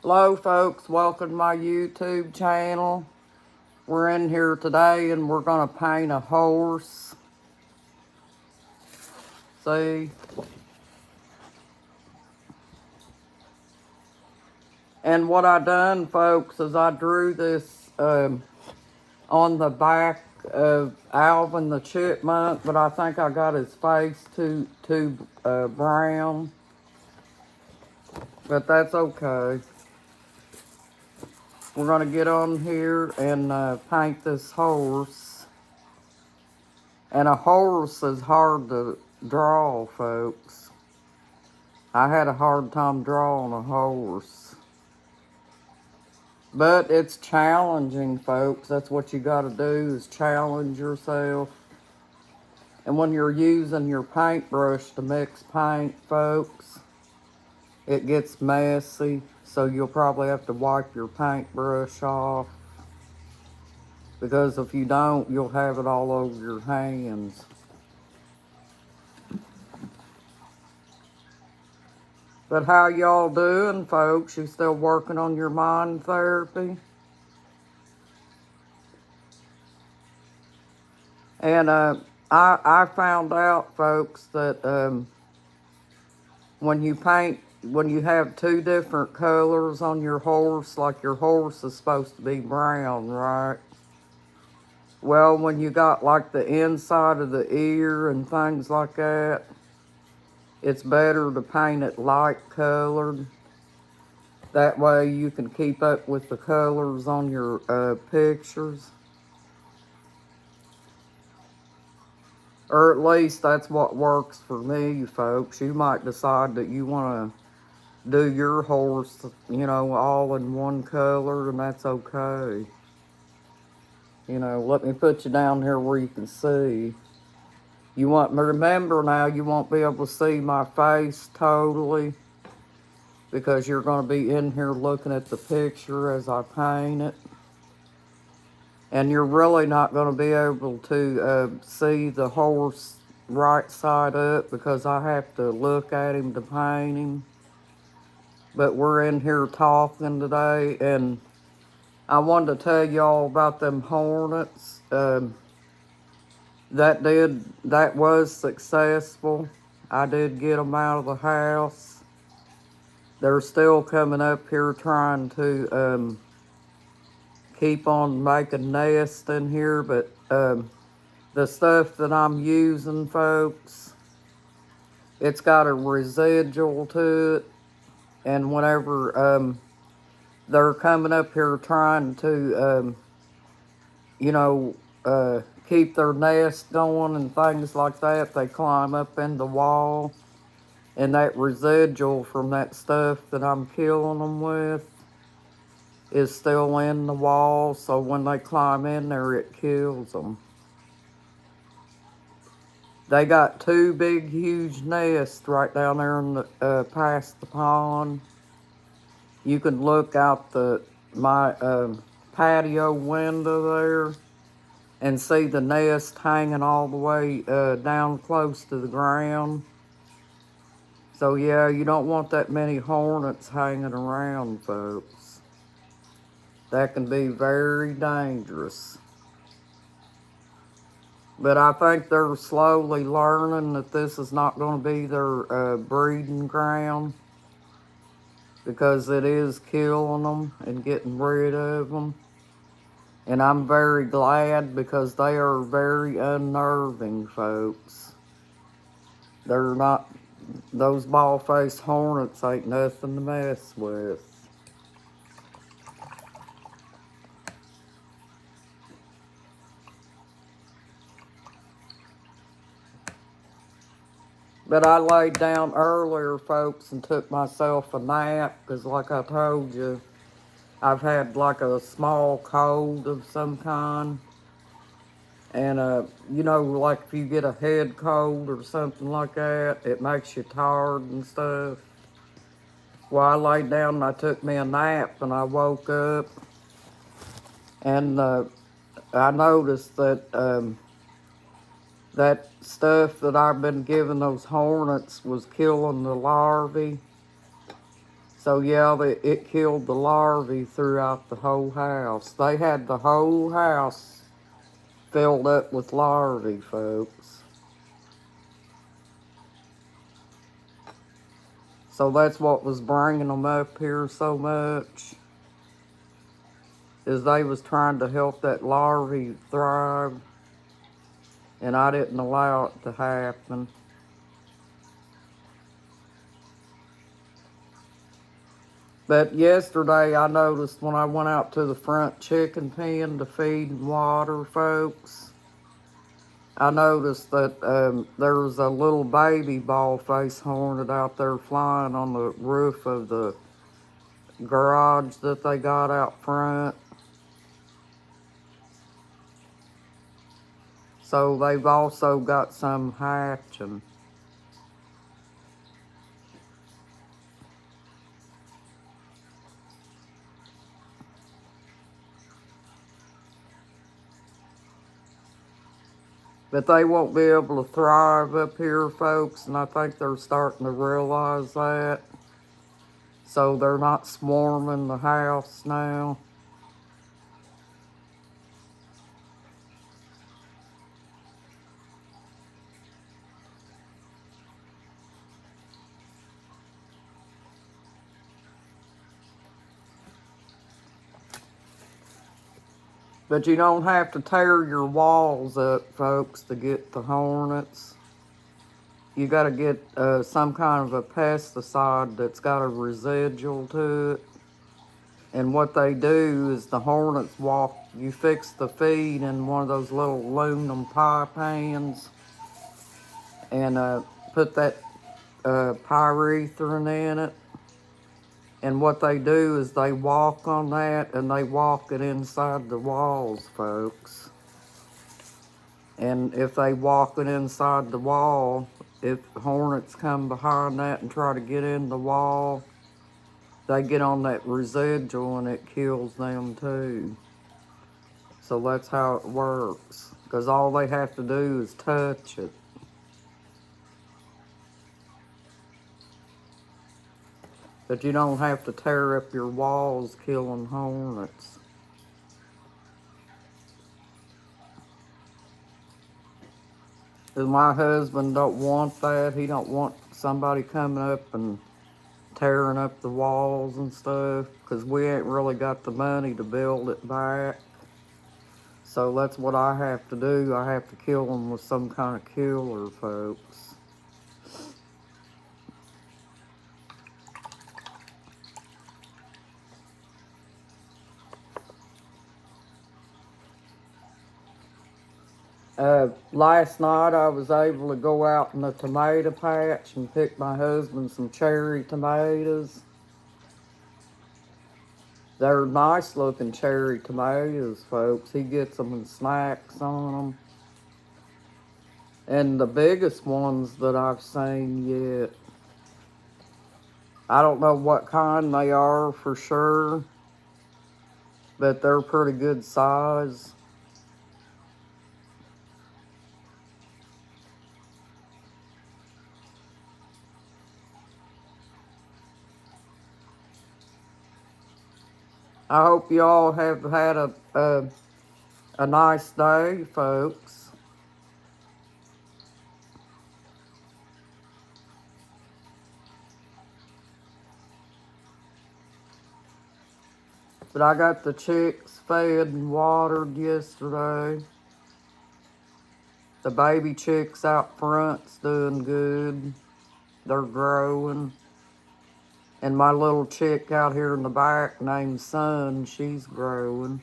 Hello folks, welcome to my YouTube channel. We're in here today and we're going to paint a horse. See? And what I done, folks, is I drew this on the back of Alvin the Chipmunk, but I think I got his face too brown. But that's okay. We're going to get on here and paint this horse. And a horse is hard to draw, folks. I had a hard time drawing a horse. But it's challenging, folks. That's what you got to do, is challenge yourself. And when you're using your paintbrush to mix paint, folks, it gets messy. So you'll probably have to wipe your paintbrush off. Because if you don't, you'll have it all over your hands. But how y'all doing, folks? You still working on your mind therapy? And I found out, folks, that when you have two different colors on your horse, like your horse is supposed to be brown, right? Well, when you got like the inside of the ear and things like that, it's better to paint it light colored. That way you can keep up with the colors on your pictures. Or at least that's what works for me, folks. You might decide that you want to do your horse, all in one color, and that's okay. Let me put you down here where you can see. Remember now, you won't be able to see my face totally, because you're going to be in here looking at the picture as I paint it. And you're really not going to be able to see the horse right side up, because I have to look at him to paint him. But we're in here talking today, and I wanted to tell y'all about them hornets. That was successful. I did get them out of the house. They're still coming up here trying to keep on making nests in here, but the stuff that I'm using, folks, it's got a residual to it, and whenever they're coming up here trying to keep their nest going and things like that, they climb up in the wall, and that residual from that stuff that I'm killing them with is still in the wall, so when they climb in there, it kills them. They got two big, huge nests right down there in the past the pond. You can look out my patio window there and see the nest hanging all the way down close to the ground. So yeah, you don't want that many hornets hanging around, folks. That can be very dangerous. But I think they're slowly learning that this is not going to be their breeding ground, because it is killing them and getting rid of them. And I'm very glad, because they are very unnerving, folks. They're not, those ball-faced hornets ain't nothing to mess with. But I laid down earlier, folks, and took myself a nap, because like I told you, I've had like a small cold of some kind. And, like if you get a head cold or something like that, it makes you tired and stuff. Well, I laid down and I took me a nap, and I woke up, and I noticed that that stuff that I've been giving those hornets was killing the larvae. So yeah, it killed the larvae throughout the whole house. They had the whole house filled up with larvae, folks. So that's what was bringing them up here so much, is they was trying to help that larvae thrive, and I didn't allow it to happen. But yesterday I noticed when I went out to the front chicken pen to feed and water, folks, I noticed that there was a little baby ball face hornet out there flying on the roof of the garage that they got out front. So they've also got some hatching. But they won't be able to thrive up here, folks, and I think they're starting to realize that. So they're not swarming the house now. But you don't have to tear your walls up, folks, to get the hornets. You got to get some kind of a pesticide that's got a residual to it. And what they do is the hornets walk, you fix the feed in one of those little aluminum pie pans and put that pyrethrin in it. And what they do is they walk on that and they walk it inside the walls, folks. And if they walk it inside the wall, if hornets come behind that and try to get in the wall, they get on that residual and it kills them too. So that's how it works. Because all they have to do is touch it. But you don't have to tear up your walls killing hornets. Because my husband don't want that. He don't want somebody coming up and tearing up the walls and stuff. Because we ain't really got the money to build it back. So that's what I have to do. I have to kill them with some kind of killer, folks. Last night I was able to go out in the tomato patch and pick my husband some cherry tomatoes. They're nice looking cherry tomatoes, folks. He gets them and snacks on them. And the biggest ones that I've seen yet. I don't know what kind they are for sure, but they're pretty good size. I hope you all have had a nice day, folks. But I got the chicks fed and watered yesterday. The baby chicks out front's doing good. They're growing. And my little chick out here in the back named Sun, she's growing.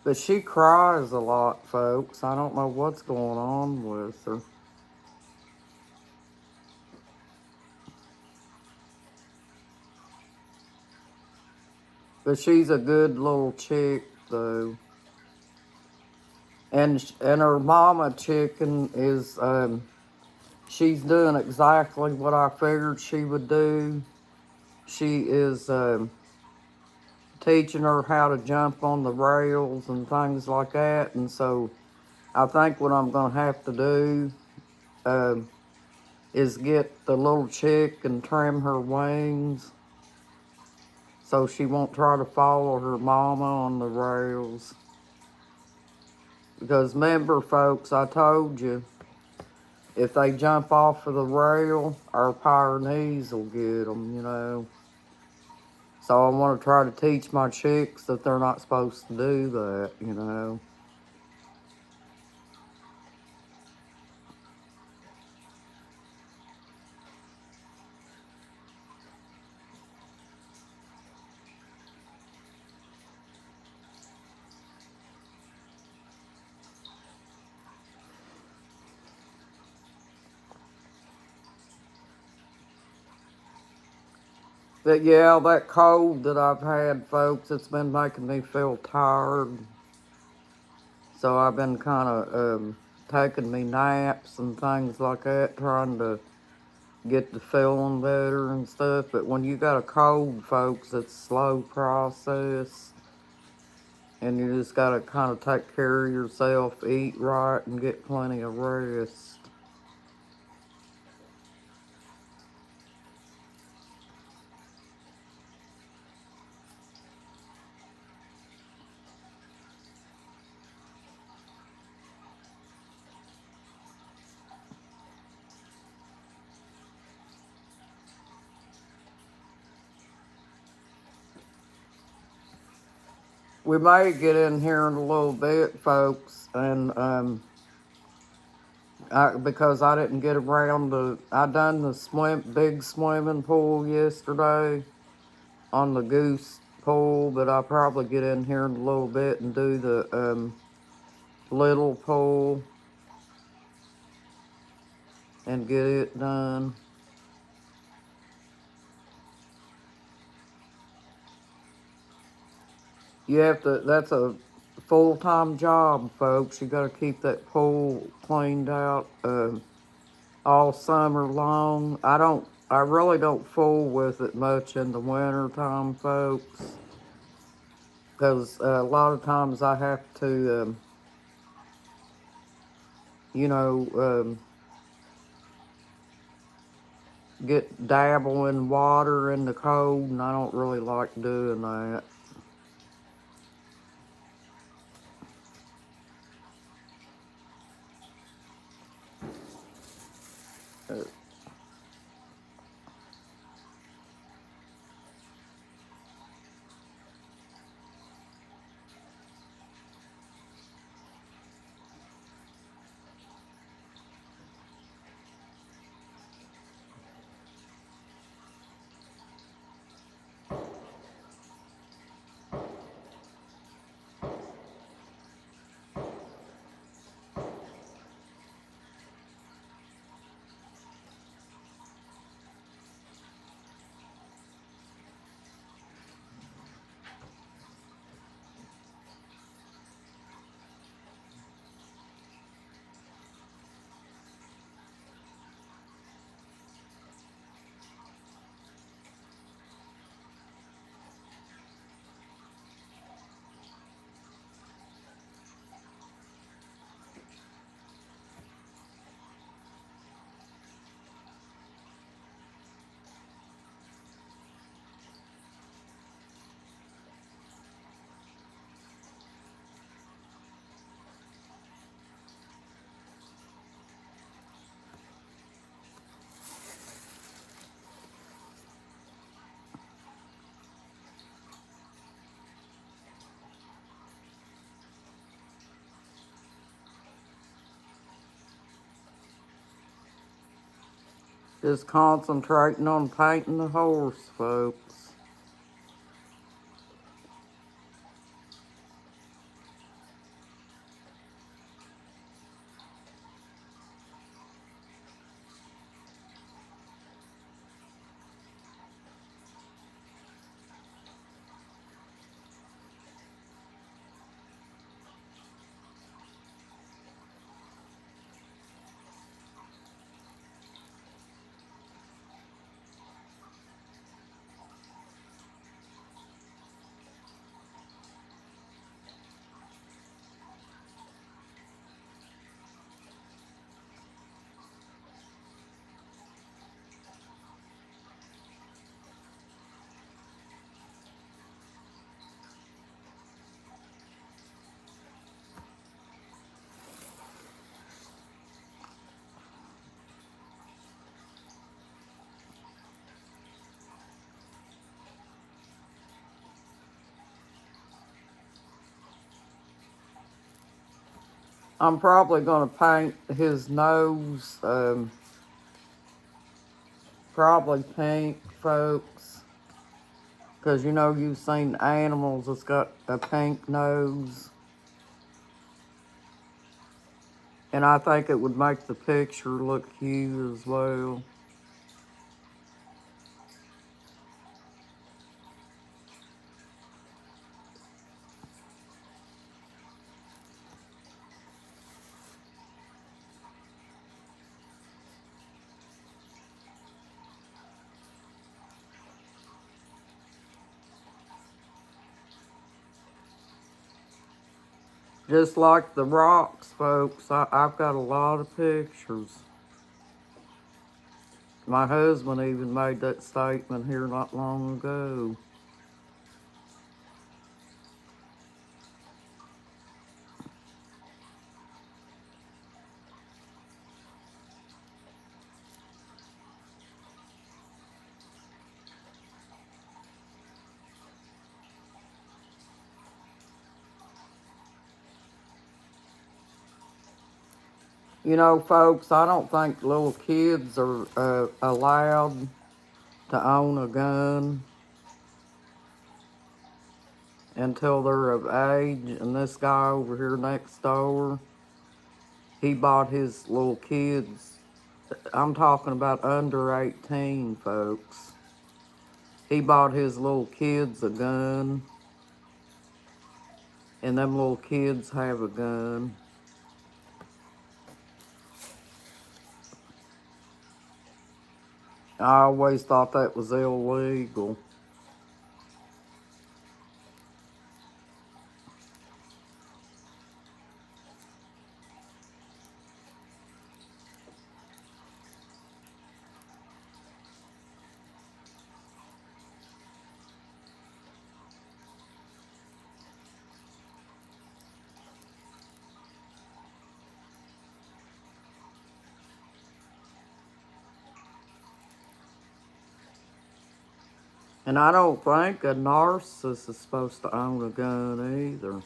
But she cries a lot, folks. I don't know what's going on with her. But she's a good little chick, though. And her mama chicken is, she's doing exactly what I figured she would do. She is teaching her how to jump on the rails and things like that. And so I think what I'm going to have to do is get the little chick and trim her wings so she won't try to follow her mama on the rails. Because remember, folks, I told you, if they jump off of the rail, our Pyrenees will get them, you know. So I want to try to teach my chicks that they're not supposed to do that, you know. But yeah, that cold that I've had, folks, it's been making me feel tired. So I've been kind of taking me naps and things like that, trying to get the feeling better and stuff. But when you got a cold, folks, it's a slow process. And you just got to kind of take care of yourself, eat right, and get plenty of rest. We may get in here in a little bit, folks, and because I didn't get around to, I done the big swimming pool yesterday on the goose pool, but I'll probably get in here in a little bit and do the little pool and get it done. You have to, that's a full-time job, folks. You gotta keep that pool cleaned out all summer long. I really don't fool with it much in the winter time, folks, because a lot of times I have to, you know, get dabble in water in the cold, and I don't really like doing that. Just concentrating on painting the horse, folks. I'm probably going to paint his nose, probably pink, folks. Because you know you've seen animals that's got a pink nose. And I think it would make the picture look cute as well. Just like the rocks, folks, I've got a lot of pictures. My husband even made that statement here not long ago. You know, folks, I don't think little kids are allowed to own a gun until they're of age. And this guy over here next door, he bought his little kids. I'm talking about under 18, folks. He bought his little kids a gun, and them little kids have a gun. I always thought that was illegal. And I don't think a narcissist is supposed to own a gun either.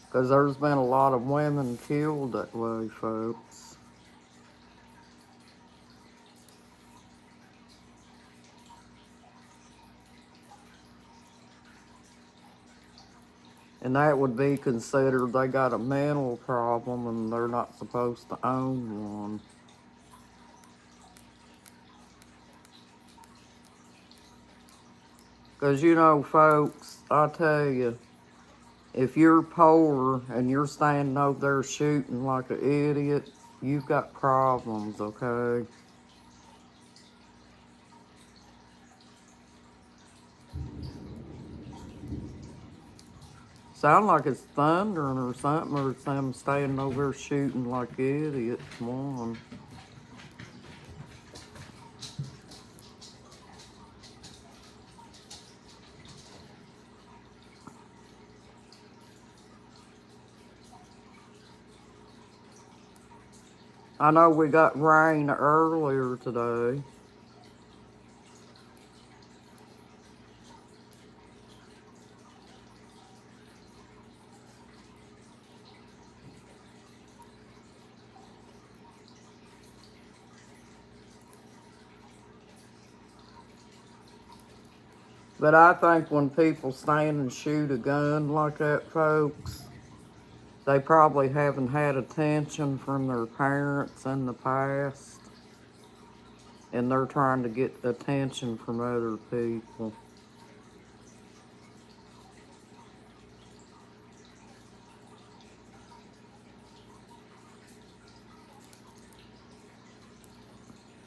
Because there's been a lot of women killed that way, folks. And that would be considered they got a mental problem and they're not supposed to own one. Because you know, folks, I tell you, if you're poor and you're standing over there shooting like an idiot, you've got problems, okay? Sound like it's thundering or something, or it's them standing over there shooting like idiots. Come on. I know we got rain earlier today. But I think when people stand and shoot a gun like that, folks, they probably haven't had attention from their parents in the past. And they're trying to get attention from other people.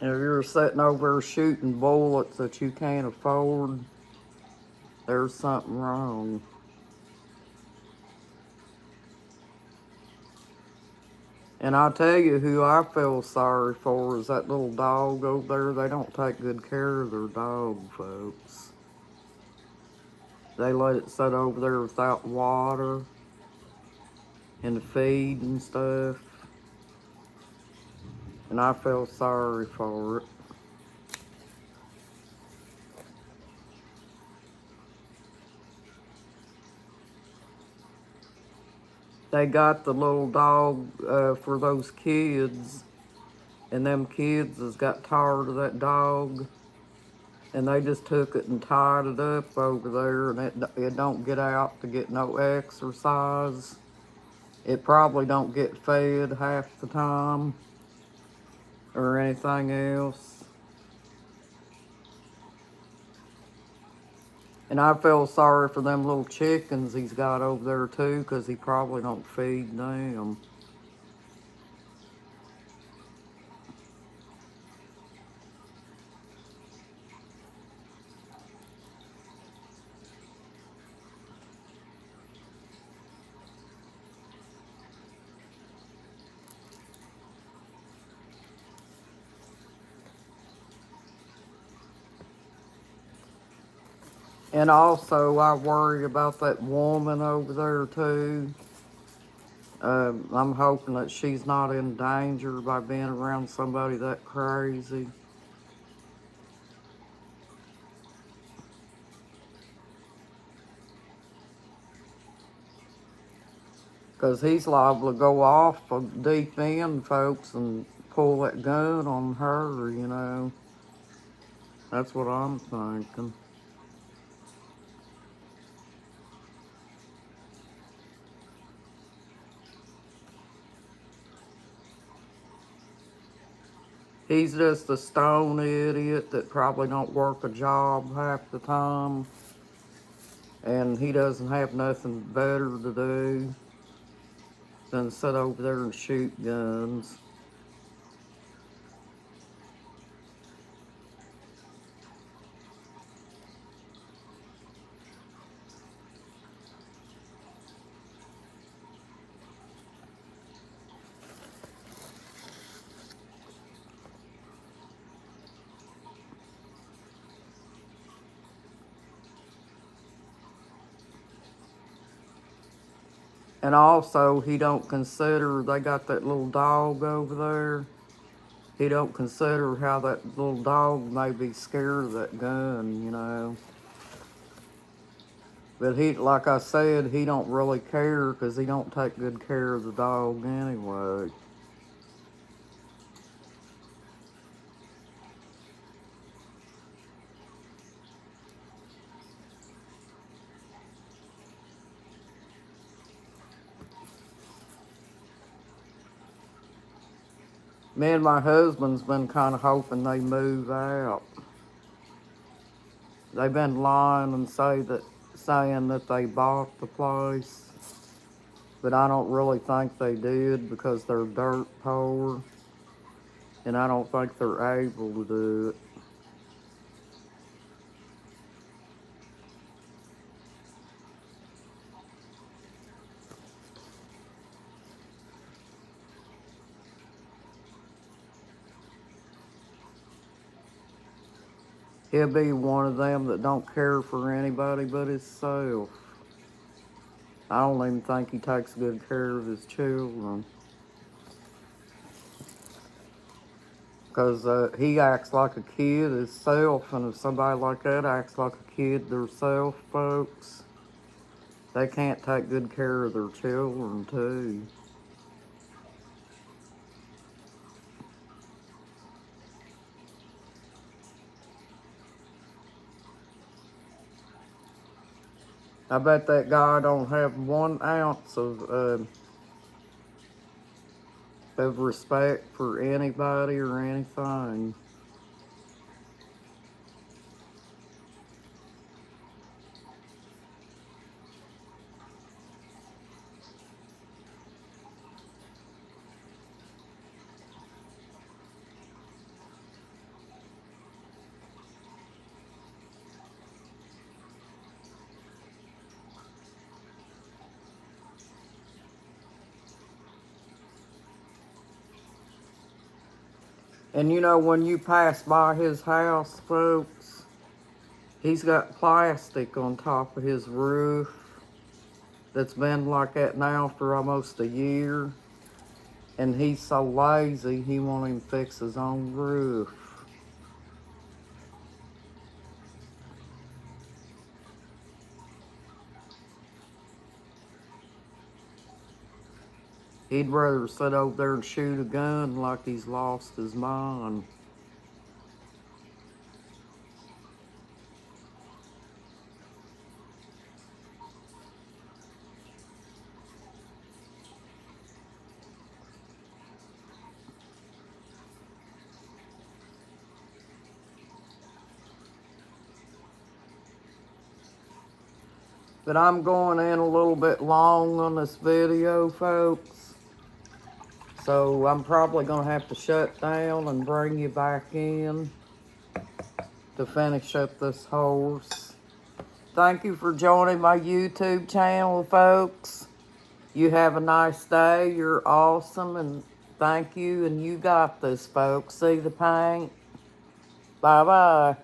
If you're sitting over there shooting bullets that you can't afford, there's something wrong. And I tell you who I feel sorry for is that little dog over there. They don't take good care of their dog, folks. They let it sit over there without water and feed and stuff. And I feel sorry for it. they got the little dog for those kids, and them kids has got tired of that dog, and they just took it and tied it up over there, and it don't get out to get no exercise. It probably don't get fed half the time or anything else. And I feel sorry for them little chickens he's got over there too, because he probably don't feed them. And also, I worry about that woman over there too. I'm hoping that she's not in danger by being around somebody that crazy. Because he's liable to go off a deep end, folks, and pull that gun on her, you know. That's what I'm thinking. He's just a stone idiot that probably don't work a job half the time, and he doesn't have nothing better to do than sit over there and shoot guns. And also, he don't consider, they got that little dog over there. He don't consider how that little dog may be scared of that gun, you know. But he, like I said, he don't really care because he don't take good care of the dog anyway. Me and my husband's been kind of hoping they move out. They've been lying and saying that they bought the place, but I don't really think they did because they're dirt poor, and I don't think they're able to do it. He'll be one of them that don't care for anybody but himself. I don't even think he takes good care of his children. Because he acts like a kid himself, and if somebody like that acts like a kid themselves, folks, they can't take good care of their children, too. I bet that guy don't have 1 ounce of respect for anybody or anything. And you know, when you pass by his house, folks, he's got plastic on top of his roof that's been like that now for almost a year. And he's so lazy, he won't even fix his own roof. He'd rather sit over there and shoot a gun like he's lost his mind. But I'm going in a little bit long on this video, folks. So I'm probably going to have to shut down and bring you back in to finish up this horse. Thank you for joining my YouTube channel, folks. You have a nice day. You're awesome, and thank you, and you got this, folks. See the paint? Bye-bye.